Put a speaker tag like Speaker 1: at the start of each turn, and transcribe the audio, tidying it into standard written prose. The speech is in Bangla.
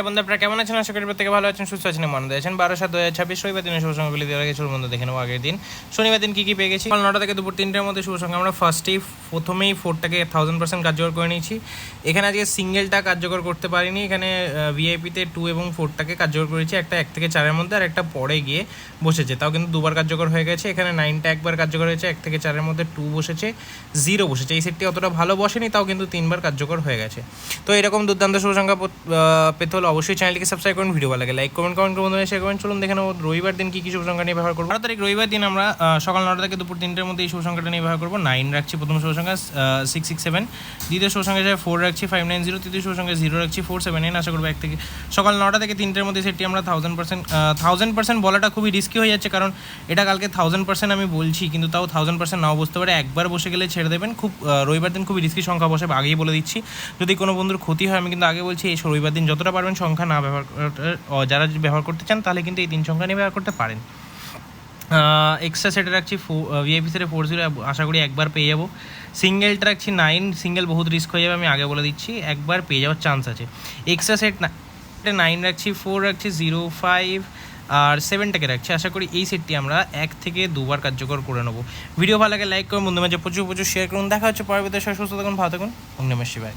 Speaker 1: বন্ধু আপনারা কেমন আছেন? আশা করি প্রত্যেকে ভালো আছেন, সুস্থ আছেন, মনে আছেন। 12/7/2026 রবিবার দিনের শুভ সংখ্যাগুলি দেওয়া গেছে। বন্ধু দেখে নেবো আগের দিন শনিবার দিন কী কী পেয়ে গেছি। সকাল 9টা থেকে দুপুর 3টার মধ্যে শুভ সংখ্যা আমরা প্রথমেই 4টাকে 1000% কার্যকর করে নিয়েছি। এখানে আজকে সিঙ্গেলটা কার্যকর করতে পারিনি। এখানে ভিআইপিতে 2 এবং 4টাকে কার্যকর করেছি, একটা 1 থেকে 4-এর মধ্যে আর একটা পরে গিয়ে বসেছে, তাও কিন্তু দুবার কার্যকর হয়ে গেছে। এখানে 9টা একবার কার্যকর হয়েছে, 1 থেকে 4-এর মধ্যে 2 বসেছে, 0 বসেছে। এই সেটটি অতটা ভালো বসেনি, তাও কিন্তু 3বার কার্যকর হয়ে গেছে। তো এরকম দুর্দান্ত শুভ সংখ্যা পেতে হলে অবশ্যই চ্যানেলটিকে সাবস্ক্রাইব করুন, ভিডিও ভালো লাগে লাইক কমেন্ট করে বন্ধুরা শেয়ার করুন। চলুন দেখে নেব রবিবার দিন কী কী শুভ সংখ্যা নিয়ে ব্যবহার করবো। 12 তারিখ রবিবার দিন আমরা সকাল 9টা থেকে দুপুর 3টার মধ্যে এই শুভ সংখ্যাটা নিয়ে ব্যবহার করবো। 9 রাখছি প্রথম শুভ সংখ্যা, 667 দ্বিতীয় শুভ সংখ্যা হিসেবে 4 রাখছি, 590 তৃতীয় শুভ সংখ্যা 0 রাখছি, 479। আশা করবো সকাল 9টা থেকে 3টার মধ্যে সেটি আমরা 1000% বলাটা খুবই রিস্কি হয়ে যাচ্ছে, কারণ এটা কালকে 1000% আমি বলছি, কিন্তু তাও 1000% নাও বুঝতে পারে। একবার বসে গেলে ছেড়ে দেবেন। খুব রবিবার দিন খুবই রিস্কি সংখ্যা বসে, আগেই বলে দিচ্ছি। যদি কোনো বন্ধুর ক্ষতি হয়, আমি কিন্তু আগে বলছি এই রবিবার দিন যতটা পারবেন সংখ্যা না ব্যবহার যারা ব্যবহার করতে চান তাহলে কিন্তু এই 3 সংখ্যা নিয়ে ব্যবহার করতে পারেন। এক্সট্রা সেটে রাখছি ভিআইপি সেটে 40, আশা করি একবার পেয়ে যাবো। সিঙ্গেলটা রাখছি 9, সিঙ্গেল বহুত রিস্ক হয়ে যাবে, আমি আগে বলে দিচ্ছি, একবার পেয়ে যাওয়ার চান্স আছে। এক্সট্রা সেট 9 রাখছি, 4 রাখছি, 0, 5 আর 7টাকে রাখছি। আশা করি এই সেটটি আমরা 1 থেকে 2বার কার্যকর করে নেবো। ভিডিও ভালো লাগে লাইক করুন, বন্ধু মাঝে প্রচুর শেয়ার করুন। দেখা হচ্ছে পরবর্তী সুস্থ থাকুন, ভালো থাকুন, নমস্কার।